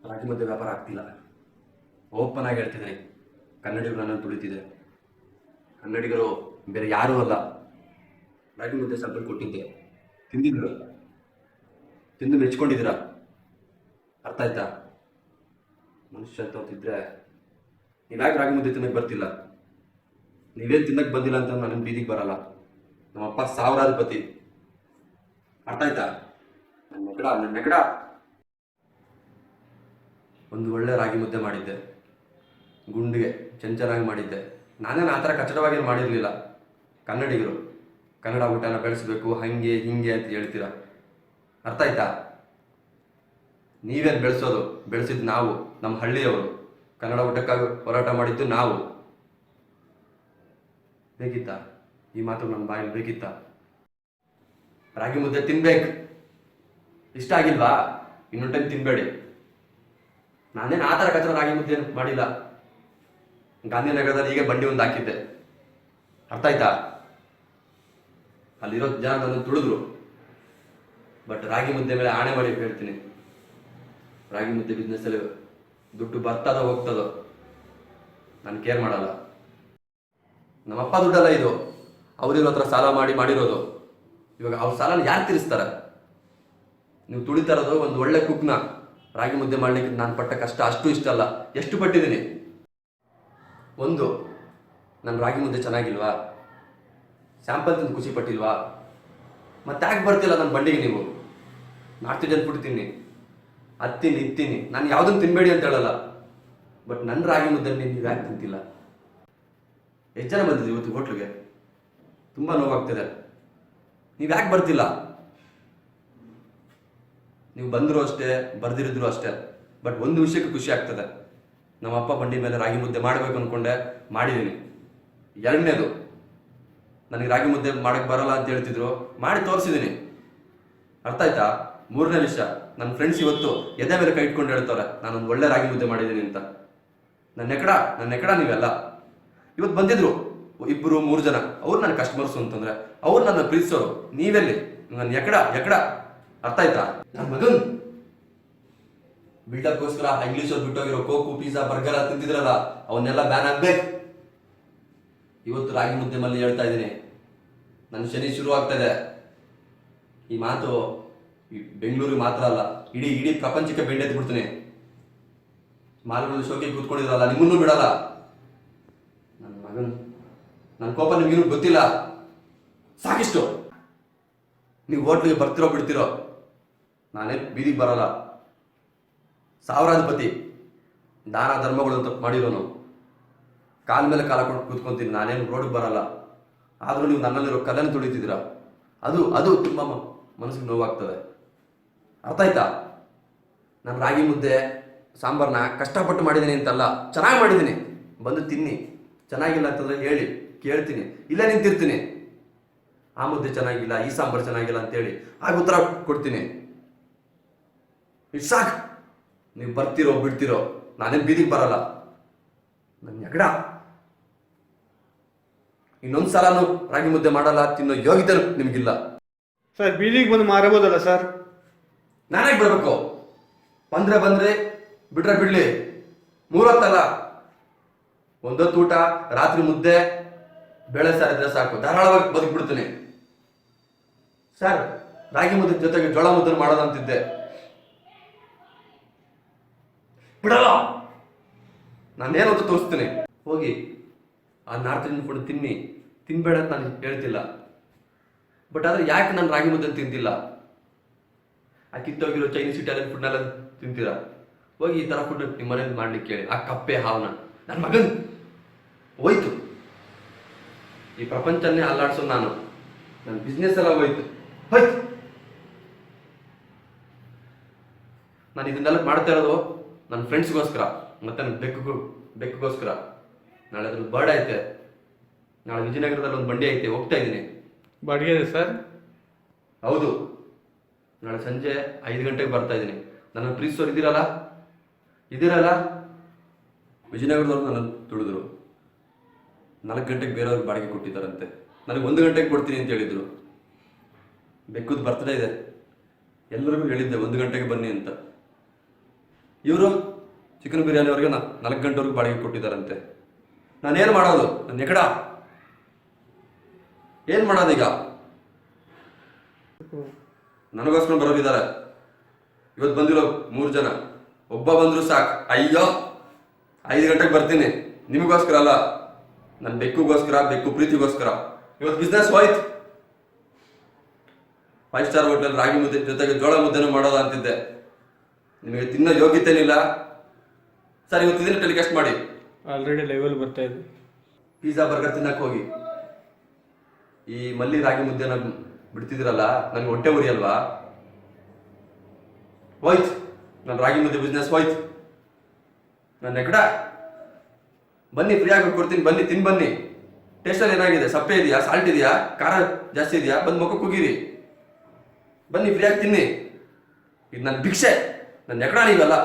ರಾಗಿ ಮುದ್ದೆ ವ್ಯಾಪಾರ ಆಗ್ತಿಲ್ಲ. ಓಪನ್ ಆಗಿ ಹೇಳ್ತಿದ್ದೀನಿ, ಕನ್ನಡಿಗರು ನನ್ನನ್ನು ತುಳಿತಿದೆ. ಕನ್ನಡಿಗರು ಬೇರೆ ಯಾರೂ ಅಲ್ಲ. ರಾಗಿ ಮುದ್ದೆ ಸ್ವಲ್ಪ ಕೊಟ್ಟಿದ್ದೆ, ತಿಂದಿದ್ರು, ತಿಂದು ಮೆಚ್ಕೊಂಡಿದ್ದೀರಾ. ಅರ್ಥ ಆಯ್ತಾ? ಮನುಷ್ಯ ಅಂತ ಹೊತ್ತಿದ್ರೆ ನೀವ್ಯಾಕೆ ರಾಗಿ ಮುದ್ದೆ ತಿನ್ನಕ್ಕೆ ಬರ್ತಿಲ್ಲ? ನೀವೇನು ತಿನ್ನಕ್ಕೆ ಬಂದಿಲ್ಲ ಅಂತ ನನ್ನ ಬೀದಿಗೆ ಬರಲ್ಲ. ನಮ್ಮಪ್ಪ ಸಾವಿರಾಧಿಪತಿ. ಅರ್ಥ ಆಯ್ತಾ? ನನ್ನ ನೆಗಡ ಒಂದು ಒಳ್ಳೆ ರಾಗಿ ಮುದ್ದೆ ಮಾಡಿದ್ದೆ, ಗುಂಡಿಗೆ ಚೆನ್ನಾಗಿ ಮಾಡಿದ್ದೆ. ನಾನೇನು ಆ ಥರ ಕಚ್ಚಡವಾಗಿ ಮಾಡಿರಲಿಲ್ಲ. ಕನ್ನಡಿಗರು ಕನ್ನಡ ಊಟನ ಬೆಳೆಸಬೇಕು ಹಾಗೆ ಹಿಂಗೆ ಅಂತ ಹೇಳ್ತೀರಾ. ಅರ್ಥ ಆಯ್ತಾ? ನೀವೇನು ಬೆಳೆಸೋದು? ಬೆಳೆಸಿದ್ದು ನಾವು, ನಮ್ಮ ಹಳ್ಳಿಯವರು. ಕನ್ನಡ ಊಟಕ್ಕಾಗಿ ಹೋರಾಟ ಮಾಡಿದ್ದು ನಾವು. ಬೇಕಿತ್ತಾ ಈ ಮಾತು ನಮ್ಮ ಬಾಯಲ್ಲಿ? ಬೇಕಿತ್ತಾ? ರಾಗಿ ಮುದ್ದೆ ತಿನ್ಬೇಕು. ಇಷ್ಟ ಆಗಿಲ್ವಾ? ಇನ್ನೊಂದು ಟೈಮ್ ತಿನ್ಬೇಡಿ. ನಾನೇನು ಆ ಥರ ಕಚ್ಚಡ ರಾಗಿ ಮುದ್ದೆ ಮಾಡಿಲ್ಲ. ಗಾಂಧಿನಗರದಲ್ಲಿ ಈಗ ಬಂಡಿ ಒಂದು ಹಾಕಿದ್ದೆ. ಅರ್ಥ ಆಯ್ತಾ? ಅಲ್ಲಿರೋ ಜನ ನನ್ನ ತುಳಿದ್ರು. ಬಟ್ ರಾಗಿ ಮುದ್ದೆ ಮೇಲೆ ಆಣೆ ಮಾಡಿ ಹೇಳ್ತೀನಿ, ರಾಗಿ ಮುದ್ದೆ ಬಿಸ್ನೆಸ್ಸಲ್ಲಿ ದುಡ್ಡು ಬರ್ತದೋ ಹೋಗ್ತದೋ ನಾನು ಕೇರ್ ಮಾಡಲ್ಲ. ನಮ್ಮಪ್ಪ ದುಡ್ಡಲ್ಲ ಇದು, ಅವ್ರಿರೋ ಹತ್ರ ಸಾಲ ಮಾಡಿರೋದು. ಇವಾಗ ಅವ್ರ ಸಾಲನ ಯಾರು ತೀರಿಸ್ತಾರೆ? ನೀವು ತುಳಿತಾ ಇರೋದು ಒಂದು ಒಳ್ಳೆ ಕುಕ್ನ. ರಾಗಿ ಮುದ್ದೆ ಮಾಡಲಿಕ್ಕೆ ನಾನು ಪಟ್ಟ ಕಷ್ಟ ಅಷ್ಟು ಇಷ್ಟ ಅಲ್ಲ. ಎಷ್ಟು ಪಟ್ಟಿದ್ದೀನಿ? ಒಂದು, ನನ್ನ ರಾಗಿ ಮುದ್ದೆ ಚೆನ್ನಾಗಿಲ್ವಾ? ಸ್ಯಾಂಪಲ್ ತಿಂದು ಖುಷಿ ಪಟ್ಟಿಲ್ವಾ? ಮತ್ತೆ ಯಾಕೆ ಬರ್ತಿಲ್ಲ ನನ್ನ ಬಂಡಿಗೆ ನೀವು? ನಾರ್ತ್ ಇಂಡಿಯನ್ ಫುಡ್ ತಿನ್ನಿ, ಅದು ತಿನ್ನಿ, ನಾನು ಯಾವುದನ್ನು ತಿನ್ಬೇಡಿ ಅಂತ ಹೇಳಲ್ಲ. ಬಟ್ ನನ್ನ ರಾಗಿ ಮುದ್ದೆ ನೀವು ಯಾಕೆ ತಿಂತಿಲ್ಲ? ಎಷ್ಟು ಜನ ಬಂದಿದ್ದೀವಿ ಇವತ್ತು ಹೋಟ್ಲಿಗೆ? ತುಂಬ ನೋವಾಗ್ತಿದೆ. ನೀವು ಯಾಕೆ ಬರ್ತಿಲ್ಲ? ನೀವು ಬಂದರೂ ಅಷ್ಟೇ, ಬರ್ದಿರಿದ್ರು ಅಷ್ಟೇ. ಬಟ್ ಒಂದು ವಿಷಯಕ್ಕೆ ಖುಷಿ ಆಗ್ತದೆ, ನಮ್ಮಪ್ಪ ಬಂಡಿ ಮೇಲೆ ರಾಗಿ ಮುದ್ದೆ ಮಾಡಬೇಕು ಅಂದ್ಕೊಂಡೆ, ಮಾಡಿದ್ದೀನಿ. ಎರಡನೇದು, ನನಗೆ ರಾಗಿ ಮುದ್ದೆ ಮಾಡೋಕ್ಕೆ ಬರಲ್ಲ ಅಂತ ಹೇಳ್ತಿದ್ರು, ಮಾಡಿ ತೋರಿಸಿದ್ದೀನಿ. ಅರ್ಥ ಆಯ್ತಾ? ಮೂರನೇ ವಿಷಯ, ನನ್ನ ಫ್ರೆಂಡ್ಸ್ ಇವತ್ತು ಎದೆ ಮೇಲೆ ಕೈ ಇಟ್ಕೊಂಡು ಹೇಳ್ತಾರೆ ನಾನೊಂದು ಒಳ್ಳೆ ರಾಗಿ ಮುದ್ದೆ ಮಾಡಿದ್ದೀನಿ ಅಂತ. ನನ್ನ ಎಕಡ ನೀವೆಲ್ಲ. ಇವತ್ತು ಬಂದಿದ್ರು 2-3 ಜನ, ಅವ್ರು ನನ್ನ ಕಸ್ಟಮರ್ಸು ಅಂತಂದ್ರೆ ಅವ್ರು ನನ್ನ ಪ್ರೀತಿಸೋರು. ನೀವೆಲ್ಲಿ? ನನ್ನ ಎಕಡ. ಅರ್ಥ ಆಯ್ತಾ? ನನ್ನ ಮಗನ್ ಬಿಲ್ಡಪ್ಗೋಸ್ಕರ ಇಂಗ್ಲೀಷ್ ಅವ್ರು ಬಿಟ್ಟೋಗಿರೋ ಕೋಕು, ಪಿಜ್ಜಾ, ಬರ್ಗರ್ ತಿಂತಿದ್ರಲ್ಲ, ಅವನ್ನೆಲ್ಲ ಬ್ಯಾನ್ ಆಗ್ಬೇಕು. ಇವತ್ತು ರಾಗಿ ಮುದ್ದೆ ಮೇಲೆ ಹೇಳ್ತಾ ಇದ್ದೀನಿ, ನನ್ನ ಶನಿ ಶುರು ಆಗ್ತಾ ಇದೆ. ಈ ಮಾತು ಬೆಂಗಳೂರಿಗೆ ಮಾತ್ರ ಅಲ್ಲ, ಇಡೀ ಪ್ರಪಂಚಕ್ಕೆ ಬೆಂಡೆತ್ತು ಬಿಡ್ತೀನಿ. ಮಾಲ್ಗಳು ಶೋಕಿಗೆ ಕೂತ್ಕೊಂಡಿದ್ರಲ್ಲ, ನಿಮ್ಮನ್ನೂ ಬಿಡಲ್ಲ. ನನ್ನ ಮಗನ್, ನನ್ನ ಕೋಪ ನಿಮಗೇನು ಗೊತ್ತಿಲ್ಲ. ಸಾಕಿಷ್ಟು. ನೀವು ಹೋಟ್ಲಿಗೆ ಬರ್ತಿರೋ ಬಿಡ್ತಿರೋ, ನಾನೇನು ಬೀದಿಗೆ ಬರಲ್ಲ. ಸಾವಿರಾಧಿಪತಿ, ದಾನ ಧರ್ಮಗಳು ಅಂತ ಮಾಡಿರೋನು. ಕಾಲ ಮೇಲೆ ಕಾಲ ಕೊಟ್ಟು ಕೂತ್ಕೊಂತೀನಿ, ನಾನೇನು ರೋಡ್ಗೆ ಬರಲ್ಲ. ಆದರೂ ನೀವು ನನ್ನಲ್ಲಿರೋ ಕಲೆನ ತುಳಿತಿದ್ದೀರಾ. ಅದು ತುಂಬ ಮನಸ್ಸಿಗೆ ನೋವಾಗ್ತದೆ. ಅರ್ಥ ಆಯ್ತಾ? ನಾನು ರಾಗಿ ಮುದ್ದೆ ಸಾಂಬಾರನ್ನ ಕಷ್ಟಪಟ್ಟು ಮಾಡಿದ್ದೀನಿ ಅಂತಲ್ಲ, ಚೆನ್ನಾಗಿ ಮಾಡಿದ್ದೀನಿ. ಬಂದು ತಿನ್ನಿ. ಚೆನ್ನಾಗಿಲ್ಲ ಅಂತಂದರೆ ಹೇಳಿ, ಕೇಳ್ತೀನಿ. ಇಲ್ಲ ನಿಂತಿರ್ತೀನಿ. ಆ ಮುದ್ದೆ ಚೆನ್ನಾಗಿಲ್ಲ, ಈ ಸಾಂಬಾರು ಚೆನ್ನಾಗಿಲ್ಲ ಅಂತೇಳಿ ಆಗ ಉತ್ತರ ಕೊಡ್ತೀನಿ. ಇಷ್ಟು ಸಾಕು. ನೀವು ಬರ್ತಿರೋ ಬಿಡ್ತಿರೋ, ನಾನೇನು ಬೀದಿಗೆ ಬರಲ್ಲ. ನನ್ನ ಎಗಡ. ಇನ್ನೊಂದು ಸಲನೂ ರಾಗಿ ಮುದ್ದೆ ಮಾಡಲ್ಲ ತಿನ್ನೋ ಯೋಗ್ಯತೆ ನಿಮಗಿಲ್ಲ. ಸರ್, ಬೀದಿಗೆ ಬಂದು ಮಾರಬೋದಲ್ಲ ಸರ್? ನಾನೇ ಬರಬೇಕು? ಬಂದ್ರೆ ಬಿಡ್ರೆ ಬಿಡ್ಲಿ. 3 ಹೊತ್ತಲ್ಲ, ಒಂದೊತ್ತು ಊಟ, ರಾತ್ರಿ ಮುದ್ದೆ, ಬೇಳೆ ಸಾರು ಇದ್ರೆ ಸಾಕು, ಧಾರಾಳವಾಗಿ ಬದುಕ್ಬಿಡ್ತೀನಿ. ಸರ್, ರಾಗಿ ಮುದ್ದೆ ಜೊತೆಗೆ ಜೋಳ ಮುದ್ದೆ ಮಾಡೋದಂತಿದ್ದೆ, ಬಿಡಲ್ಲ. ನಾನೇನಂತ ತೋರಿಸ್ತೀನಿ. ಹೋಗಿ ಆ ನಾರ್ತ್ ಇಂಡಿಯನ್ ಫುಡ್ ತಿನ್ಬೇಡ ಅಂತ ನಾನು ಹೇಳ್ತಿಲ್ಲ. ಬಟ್ ಆದರೆ ಯಾಕೆ ನಾನು ರಾಗಿ ಮುದ್ದೆ ತಿಂತಿಲ್ಲ? ಆ ಕಿತ್ತೋಗಿರೋ ಚೈನೀಸ್ ಇಟಾಲಿಯನ್ ಫುಡ್ನೆಲ್ಲ ತಿಂತೀರಾ? ಹೋಗಿ ಈ ಥರ ಫುಡ್ ನಿಮ್ಮ ಮನೇಲಿ ಮಾಡ್ಲಿಕ್ಕೆ ಹೇಳಿ. ಆ ಕಪ್ಪೆ ಹಾವನ ನನ್ನ ಮಗನ್ ಹೋಯ್ತು. ಈ ಪ್ರಪಂಚನ್ನೇ ಅಲ್ಲಾಡ್ಸೋ ನಾನು. ನನ್ನ ಬಿಸ್ನೆಸ್ ಎಲ್ಲ ಹೋಯ್ತು. ನಾನು ಇದನ್ನೆಲ್ಲ ಮಾಡ್ತಾ ಇರೋದು ನನ್ನ ಫ್ರೆಂಡ್ಸ್ಗೋಸ್ಕರ, ಮತ್ತೆ ನನ್ನ ಬೆಕ್ಕಿಗೋಸ್ಕರ. ನಾಳೆ ಅದ್ರಲ್ಲಿ ಬರ್ಡ್ ಐತೆ. ನಾಳೆ ವಿಜಯನಗರದಲ್ಲಿ ಒಂದು ಬಂಡಿ ಐತೆ, ಹೋಗ್ತಾ ಇದ್ದೀನಿ. ಬಾಡಿಗೆ ಇದೆ ಸರ್? ಹೌದು. ನಾಳೆ ಸಂಜೆ 5 ಗಂಟೆಗೆ ಬರ್ತಾ ಇದ್ದೀನಿ. ನನ್ನ ಪ್ರೀತಿಸೋರು ಇದ್ದೀರಲ್ಲ, ವಿಜಯನಗರದವ್ರು ನನ್ನ ತುಳಿದ್ರು. 4 ಗಂಟೆಗೆ ಬೇರೆಯವ್ರಿಗೆ ಬಾಡಿಗೆ ಕೊಟ್ಟಿದ್ದಾರಂತೆ. ನನಗೆ 1 ಗಂಟೆಗೆ ಕೊಡ್ತೀನಿ ಅಂತ ಹೇಳಿದ್ರು. ಬೆಕ್ಕುದು ಬರ್ತ್ಡೇ ಇದೆ, ಎಲ್ಲರಿಗೂ ಹೇಳಿದ್ದೆ 1 ಗಂಟೆಗೆ ಬನ್ನಿ ಅಂತ. ಇವರು ಚಿಕನ್ ಬಿರಿಯಾನಿವರೆಗೆ 4 ಗಂಟೆವರೆಗೂ ಬಾಡಿಗೆ ಕೊಟ್ಟಿದ್ದಾರಂತೆ. ನಾನೇನು ಮಾಡೋದು? ನನ್ನ ಎಕಡ ಏನು ಮಾಡೋದೀಗ? ನನಗೋಸ್ಕರ ಬರೋರಿದ್ದಾರೆ. ಇವತ್ತು ಬಂದಿರೋ 3 ಜನ, ಒಬ್ಬ ಬಂದರೂ ಸಾಕು. ಅಯ್ಯೋ 5 ಗಂಟೆಗೆ ಬರ್ತೀನಿ, ನಿಮಗೋಸ್ಕರ ಅಲ್ಲ, ನನ್ನ ಬೆಕ್ಕುಗೋಸ್ಕರ, ಬೆಕ್ಕು ಪ್ರೀತಿಗೋಸ್ಕರ. ಇವತ್ತು ಬಿಸ್ನೆಸ್ ಹೋಯ್ತು. 5 ಸ್ಟಾರ್ ಹೋಟೆಲ್ ರಾಗಿ ಮುದ್ದೆ ಜೊತೆಗೆ ಜೋಳ ಮುದ್ದೆನೂ ಮಾಡೋದ ಅಂತಿದ್ದೆ. ನಿಮಗೆ ತಿನ್ನೋ ಯೋಗ್ಯತೆನಿಲ್ಲ. ಸರ್, ಇವತ್ತು ಇದನ್ನು ಟೆಲಿಕಾಸ್ಟ್ ಮಾಡಿ. ಆಲ್ರೆಡಿ ಲೆವೆಲ್ ಬರ್ತಾ ಇದೆ. ಪಿಜ್ಜಾ ಬರ್ಗರ್ ತಿನ್ನಕ್ಕೆ ಹೋಗಿ ಈ ಮಲ್ಲಿ ರಾಗಿ ಮುದ್ದೆನ ಬಿಡ್ತಿದ್ದೀರಲ್ಲ, ನನಗೆ ಹೊಟ್ಟೆ ಉರಿ ಅಲ್ವಾ? ಹೋಯ್ತು ನನ್ನ ರಾಗಿ ಮುದ್ದೆ ಬಿಸ್ನೆಸ್, ಹೋಯ್ತು. ನನ್ನ ಎಕಡ ಬನ್ನಿ, ಫ್ರೀಯಾಗಿ ಕೊಡ್ತೀನಿ, ಬನ್ನಿ ತಿನ್ ಬನ್ನಿ. ಟೇಸ್ಟಲ್ಲಿ ಏನಾಗಿದೆ? ಸಪ್ಪೆ ಇದೆಯಾ, ಸಾಲ್ಟ್ ಇದೆಯಾ, ಖಾರ ಜಾಸ್ತಿ ಇದೆಯಾ? ಬಂದು ಮುಖಕ್ಕೆ ಕುಗೀರಿ, ಬನ್ನಿ ಫ್ರೀಯಾಗಿ ತಿನ್ನಿ. ಇದು ನನ್ನ ಭಿಕ್ಷೆ, ನನ್ನ ಎಕಡ ನೀವಲ್ಲ.